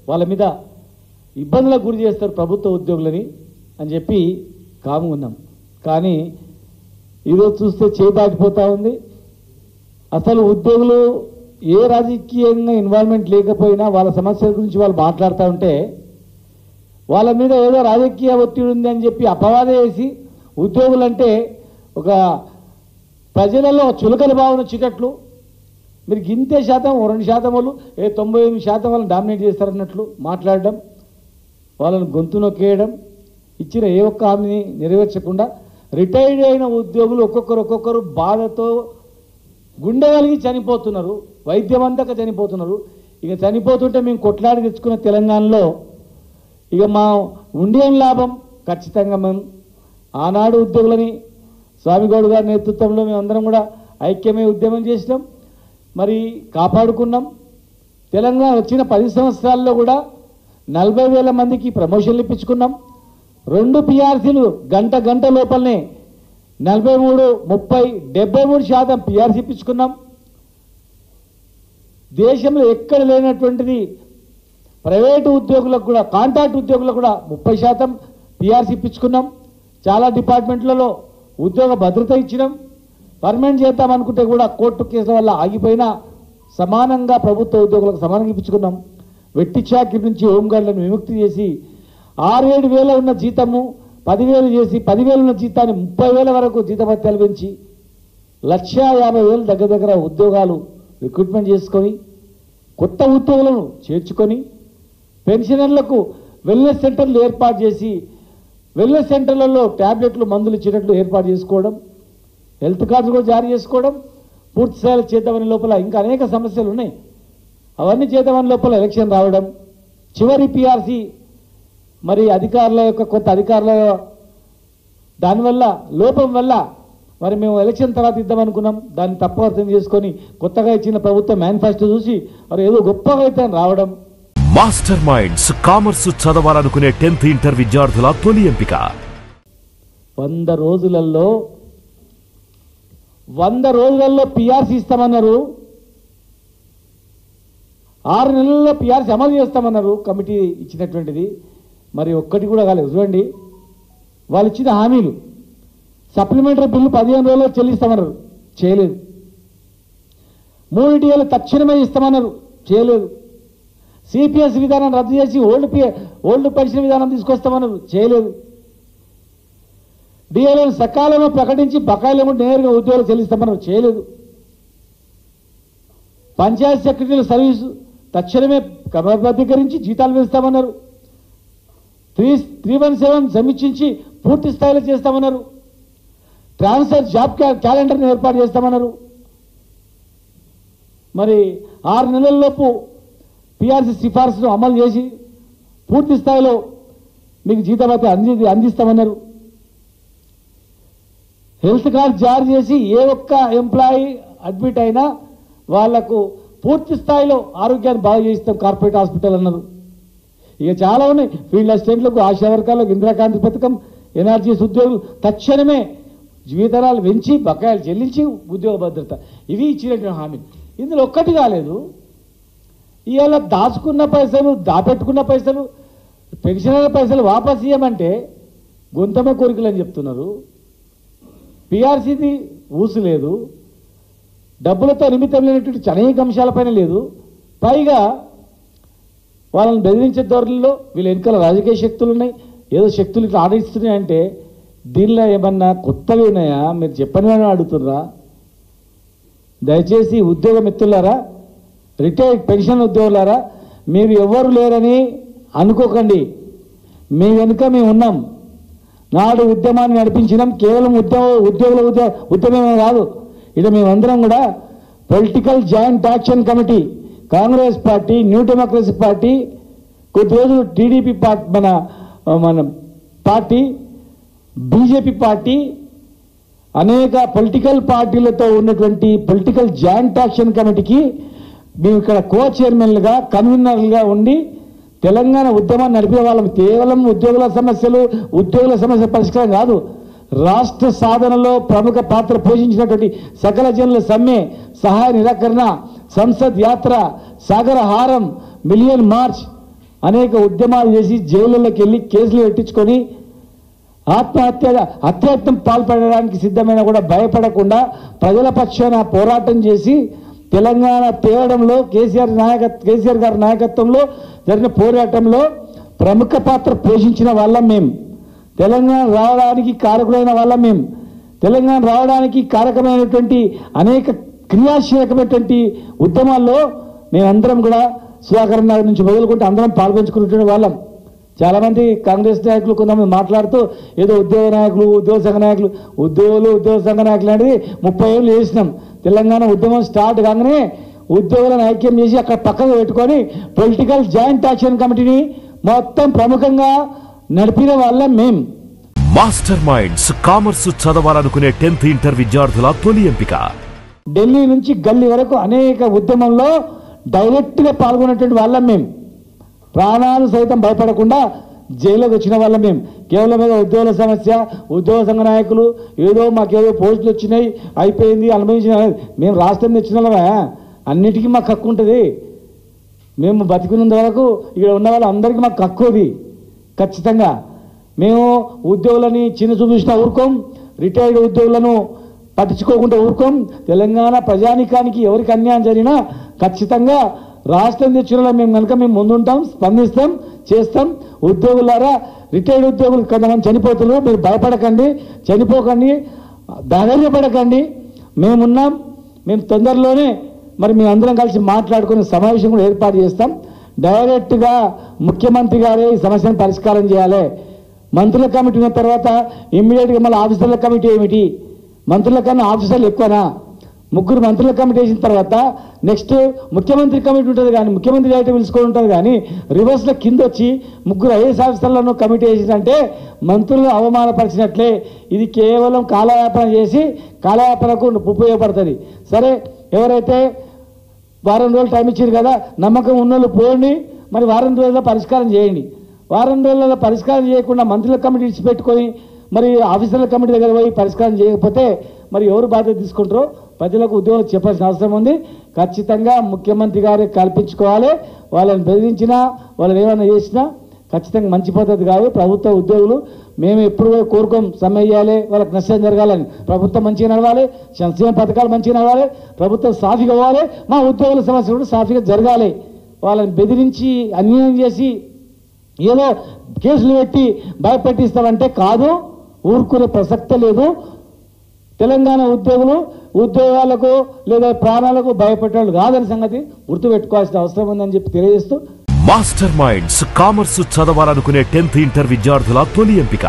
వాళ్ళ మీద ఇబ్బందులకు గురి చేస్తారు ప్రభుత్వ ఉద్యోగులని అని చెప్పి కాము ఉన్నాం. కానీ ఈరోజు చూస్తే చేదాటిపోతూ ఉంది. అసలు ఉద్యోగులు ఏ రాజకీయంగా ఇన్వాల్వ్మెంట్ లేకపోయినా వాళ్ళ సమస్యల గురించి వాళ్ళు మాట్లాడుతూ ఉంటే వాళ్ళ మీద ఏదో రాజకీయ ఒత్తిడి ఉంది అని చెప్పి అపవాదం వేసి ఉద్యోగులంటే ఒక ప్రజలలో చులకన భావన వచ్చేటట్లు మీరు గింతే శాతం 2% వాళ్ళు 98% వాళ్ళని డామినేట్ చేస్తారన్నట్లు మాట్లాడడం, వాళ్ళని గొంతు నొక్కేయడం, ఇచ్చిన ఏ ఒక్క హామీని నెరవేర్చకుండా రిటైర్డ్ అయిన ఉద్యోగులు ఒక్కొక్కరు బాధతో గుండె కలిగి చనిపోతున్నారు, వైద్యం అందక చనిపోతున్నారు. ఇక చనిపోతుంటే మేము కొట్లాడి తెచ్చుకున్న తెలంగాణలో ఇక మా ఉండియం లాభం ఖచ్చితంగా మేము ఆనాడు ఉద్యోగులని స్వామిగౌడ్ గారి నేతృత్వంలో మేమందరం కూడా ఐక్యమై ఉద్యమం చేసినాం, మరి కాపాడుకున్నాం. తెలంగాణ వచ్చిన 10 సంవత్సరాల్లో కూడా 40,000 మందికి ప్రమోషన్లు ఇప్పించుకున్నాం. 2 పిఆర్సీలు గంట లోపలనే 43, 30, 73% పిఆర్సీ ఇప్పించుకున్నాం. దేశంలో ఎక్కడ లేనటువంటిది ప్రైవేటు ఉద్యోగులకు కూడా, కాంట్రాక్ట్ ఉద్యోగులకు కూడా 30% పిఆర్సీ ఇప్పించుకున్నాం. చాలా డిపార్ట్మెంట్లలో ఉద్యోగ భద్రత ఇచ్చినాం. పర్మనెంట్ చేద్దామనుకుంటే కూడా కోర్టు కేసుల వల్ల ఆగిపోయినా సమానంగా ప్రభుత్వ ఉద్యోగులకు సమానంగా ఇప్పించుకున్నాం. వెట్టి చాకిరి నుంచి హోంగార్డులను విముక్తి చేసి 6-7 వేల ఉన్న జీతము 10,000 చేసి 10,000 ఉన్న జీతాన్ని 30,000 వరకు జీతభత్యాలు పెంచి 1,50,000 దగ్గర ఉద్యోగాలు రిక్రూట్మెంట్ చేసుకొని కొత్త ఉద్యోగులను చేర్చుకొని పెన్షనర్లకు వెల్నెస్ సెంటర్లు ఏర్పాటు చేసి వెల్నెస్ సెంటర్లలో ట్యాబ్లెట్లు మందులు ఇచ్చేటట్లు ఏర్పాటు చేసుకోవడం, హెల్త్ కార్డ్స్ కూడా జారీ చేసుకోవడం, పూర్తి స్థాయిలో చేద్దామని లోపల ఇంకా అనేక సమస్యలు ఉన్నాయి. అవన్నీ చేద్దామని లోపల ఎలక్షన్ రావడం, చివరి పిఆర్సీ మరి అధికారుల యొక్క కొత్త అధికారుల దానివల్ల లోపం వల్ల మరి మేము ఎలక్షన్ తర్వాత ఇద్దామనుకున్నాం. దాన్ని తప్పు అర్థం చేసుకొని కొత్తగా ఇచ్చిన ప్రభుత్వ మేనిఫెస్టో చూసి మరి ఏదో గొప్పగా అయితే రావడం. మాస్టర్ మైండ్స్ కామర్స్ చదవాలనుకునే 10th ఇంటర్ విద్యార్థుల తొలి ఎంపిక. 100 రోజులలో పిఆర్సీ ఇస్తామన్నారు. 6 నెలల్లో పిఆర్సీ అమలు చేస్తామన్నారు కమిటీ ఇచ్చినటువంటిది. మరి ఒక్కటి కూడా కాలేదు. చూడండి, వాళ్ళు ఇచ్చిన హామీలు. సప్లిమెంటరీ బిల్లు 15 రోజుల్లో చెల్లిస్తామన్నారు, చేయలేదు. 3 టీఏలు తక్షణమే ఇస్తామన్నారు, చేయలేదు. సిపిఎస్ విధానం రద్దు చేసి ఓల్డ్ పెన్షన్ విధానం తీసుకొస్తామన్నారు, చేయలేదు. డిఏలను సకాలంలో ప్రకటించి బకాయిలు నేరుగా ఉద్యోగులు చెల్లిస్తామన్నారు, చేయలేదు. పంచాయత్ సెక్రటరీల సర్వీసు తక్షణమే క్రమబద్ధీకరించి జీతాలు వేస్తామన్నారు. 317 సమీక్షించి పూర్తి స్థాయిలో చేస్తామన్నారు. ట్రాన్స్ఫర్ జాబ్ క్యాలెండర్ని ఏర్పాటు చేస్తామన్నారు. మరి 6 నెలల్లోపు పిఆర్సీ సిఫార్సును అమలు చేసి పూర్తి స్థాయిలో మీకు జీతభత్యం అందిస్తామన్నారు. హెల్త్ కార్డ్ జారీ చేసి ఏ ఒక్క ఎంప్లాయీ అడ్మిట్ అయినా వాళ్లకు పూర్తి స్థాయిలో ఆరోగ్యాన్ని బాగు చేయిస్తాం కార్పొరేట్ హాస్పిటల్ అన్నారు. ఇక చాలా ఉన్నాయి. ఫీల్డ్ అసిస్టెంట్లకు, ఆశా వర్గాలకు, ఇందిరాకాంతి పథకం, ఎన్ఆర్జీఎస్ ఉద్యోగులు తక్షణమే జీవితాలు పెంచి బకాయిలు చెల్లించి ఉద్యోగ భద్రత, ఇవి ఇచ్చినటువంటి హామీ. ఇందులో ఒక్కటి కాలేదు. ఇవాళ దాచుకున్న పైసలు, దాపెట్టుకున్న పైసలు, పెన్షనర్ల పైసలు వాపస్ ఇవ్వమంటే గొంతమ కోరికలు అని చెప్తున్నారు. పిఆర్సీది ఊసు లేదు, డబ్బులతో నిమిత్తం లేనటువంటి అనేక అంశాలపైన లేదు. పైగా వాళ్ళని బెదిరించే ధోరణిలో వీళ్ళ వెనుకల రాజకీయ శక్తులు ఉన్నాయి. ఏదో శక్తులు ఇట్లా ఆడిస్తున్నాయంటే దీనిలో ఏమన్నా కొత్తవి ఉన్నాయా? మీరు చెప్పని అడుగుతుర్రా? దయచేసి ఉద్యోగ మిత్రులారా, రిటైర్డ్ పెన్షన్ ఉద్యోగులారా, మీరు ఎవరు లేరని అనుకోకండి. మీ వెనుక మేము ఉన్నాం. నాడు ఉద్యమాన్ని నడిపించినాం. కేవలం ఉద్యోగుల ఉద్యమమే కాదు, ఇది మేమందరం కూడా political joint action committee, Congress party, new democracy party, కొద్ది రోజులు టీడీపీ పార్టీ, మన పార్టీ, బీజేపీ పార్టీ, అనేక పొలిటికల్ పార్టీలతో ఉన్నటువంటి పొలిటికల్ జాయింట్ యాక్షన్ కమిటీకి మేము ఇక్కడ కో చైర్మన్లుగా, కన్వీనర్లుగా ఉండి తెలంగాణ ఉద్యమాన్ని నడిపే వాళ్ళం. కేవలం ఉద్యోగుల సమస్య పరిష్కారం కాదు, రాష్ట్ర సాధనలో ప్రముఖ పాత్ర పోషించినటువంటి సకల జనుల సమ్మె, సహాయ నిరాకరణ, సంసద్ యాత్ర, సాగర హారం, మిలియన్ మార్చ్, అనేక ఉద్యమాలు చేసి జైళ్ళలోకి వెళ్ళి కేసులు పెట్టించుకొని హత్యాయత్నం పాల్పడడానికి సిద్ధమైన కూడా భయపడకుండా ప్రజల పక్షాన పోరాటం చేసి తెలంగాణ తేవడంలో కేసీఆర్ గారి నాయకత్వంలో జరిగిన పోరాటంలో ప్రముఖ పాత్ర పోషించిన వాళ్ళం మేము. తెలంగాణ రావడానికి కారకులైన వాళ్ళం మేము. తెలంగాణ రావడానికి కారకమైనటువంటి అనేక క్రియాశీలకమైనటువంటి ఉద్యమాల్లో మేమందరం కూడా సుధాకర్ నగర్ నుంచి మొదలుకుంటే అందరం పాల్గొంచుకునే వాళ్ళం. చాలామంది కాంగ్రెస్ నాయకులు కొంతమంది మాట్లాడుతూ ఏదో ఉద్యోగ నాయకులు, ఉద్యోగ సంఘ నాయకులు, ఉద్యోగ సంఘ నాయకులు అనేది 30 ఏళ్ళు చేసినాం. తెలంగాణ ఉద్యమం స్టార్ట్ కాగానే ఉద్యోగులను ఐక్యం చేసి అక్కడ పక్కన పెట్టుకొని పొలిటికల్ జాయింట్ యాక్షన్ కమిటీని మొత్తం ప్రముఖంగా నడిపిన వాళ్ళం మేం. మాస్టర్ మైండ్స్ కామర్స్ చదవాలనుకునే 10th ఇంటర్ విద్యార్థుల తొలి ఎంపిక. ఢిల్లీ నుంచి గల్లీ వరకు అనేక ఉద్యమంలో డైరెక్ట్గా పాల్గొనేటువంటి వాళ్ళం మేము. ప్రాణాలు సైతం భయపడకుండా జైలుకి వచ్చిన వాళ్ళం మేము. కేవలం ఏదో ఉద్యోగుల సమస్య, ఉద్యోగ సంఘ నాయకులు ఏదో మాకేదో పోస్టులు వచ్చినాయి అయిపోయింది అనుభవించిన మేము రాష్ట్రం తెచ్చిన వాళ్ళమే. అన్నిటికీ మాకు హక్కు ఉంటుంది. మేము బతికున్నంత వరకు ఇక్కడ ఉన్న వాళ్ళందరికీ మాకు హక్కు అది. ఖచ్చితంగా మేము ఉద్యోగులని చిన్న చూపించిన ఊరుకోం, రిటైర్డ్ ఉద్యోగులను పట్టించుకోకుండా ఊరుకోం. తెలంగాణ ప్రజానికానికి ఎవరికి అన్యాయం జరిగినా ఖచ్చితంగా రాష్ట్రం తెచ్చిన మేము కనుక మేము ముందుంటాం, స్పందిస్తాం, చేస్తాం. ఉద్యోగులారా, రిటైర్డ్ ఉద్యోగులు కొంతమంది చనిపోతున్నారు, మీరు భయపడకండి, చనిపోకండి, ధైర్యపడకండి. మేమున్నాం. మేము తొందరలోనే మరి మేము అందరం కలిసి మాట్లాడుకునే సమావేశం కూడా ఏర్పాటు చేస్తాం. డైరెక్ట్గా ముఖ్యమంత్రి గారే ఈ సమస్యను పరిష్కారం చేయాలి. మంత్రుల కమిటీ ఉన్న తర్వాత ఇమ్మీడియట్గా మళ్ళీ ఆఫీసర్ల కమిటీ ఏమిటి? మంత్రుల కన్నా ఆఫీసర్లు ఎక్కువనా? 3 మంత్రుల కమిటీ వేసిన తర్వాత నెక్స్ట్ ముఖ్యమంత్రి కమిటీ ఉంటుంది, కానీ ముఖ్యమంత్రి అయితే పిలుచుకొని ఉంటుంది. కానీ రివర్స్లో కింద వచ్చి 3 ఐఏఎస్ ఆఫీసర్లను కమిటీ వేసిందంటే మంత్రులను అవమానపరిచినట్లే. ఇది కేవలం కాలయాపన చేసి కాలయాపనకు ఉపయోగపడుతుంది. సరే, ఎవరైతే వారం రోజులు టైం ఇచ్చారు కదా, నమ్మకం ఉన్నోళ్ళు పోండి, మరి వారం రోజుల్లో పరిష్కారం చేయండి. వారం రోజులలో పరిష్కారం చేయకుండా మంత్రుల కమిటీ ఇచ్చిపెట్టుకొని మరి ఆఫీసర్ల కమిటీ దగ్గర పోయి పరిష్కారం చేయకపోతే మరి ఎవరు బాధ్యత తీసుకుంటారో ప్రజలకు ఉద్యోగులు చెప్పాల్సిన అవసరం ఉంది. ఖచ్చితంగా ముఖ్యమంత్రి గారు కల్పించుకోవాలి. వాళ్ళని బెదిరించినా వాళ్ళని ఏమైనా చేసినా ఖచ్చితంగా మంచి పద్ధతి కాదు. ప్రభుత్వ ఉద్యోగులు మేము ఎప్పుడు కోరుకోం సమ్మె చేయాలి, వాళ్ళకి నష్టం జరగాలని. ప్రభుత్వం మంచిగా నడవాలి, సంక్షేమ పథకాలు మంచిగా నడవాలి, ప్రభుత్వం సాఫీగా అవ్వాలి, మా ఉద్యోగుల సమస్యలు కూడా సాఫీగా జరగాలి. వాళ్ళని బెదిరించి అన్యాయం చేసి ఏదో కేసులు పెట్టి భయపెట్టిస్తామంటే కాదు, ఊరుకునే ప్రసక్తే లేదు. తెలంగాణ ఉద్యోగులు ఉద్యోగాలకు లేదా ప్రాణాలకు భయపెట్టాలి కాదని సంగతి గుర్తుపెట్టుకోవాల్సిన అవసరం ఉందని చెప్పి తెలియజేస్తూ, మాస్టర్ మైండ్స్ కామర్స్ చదవాలనుకునే 10th ఇంటర్ విద్యార్థుల తొలి ఎంపిక.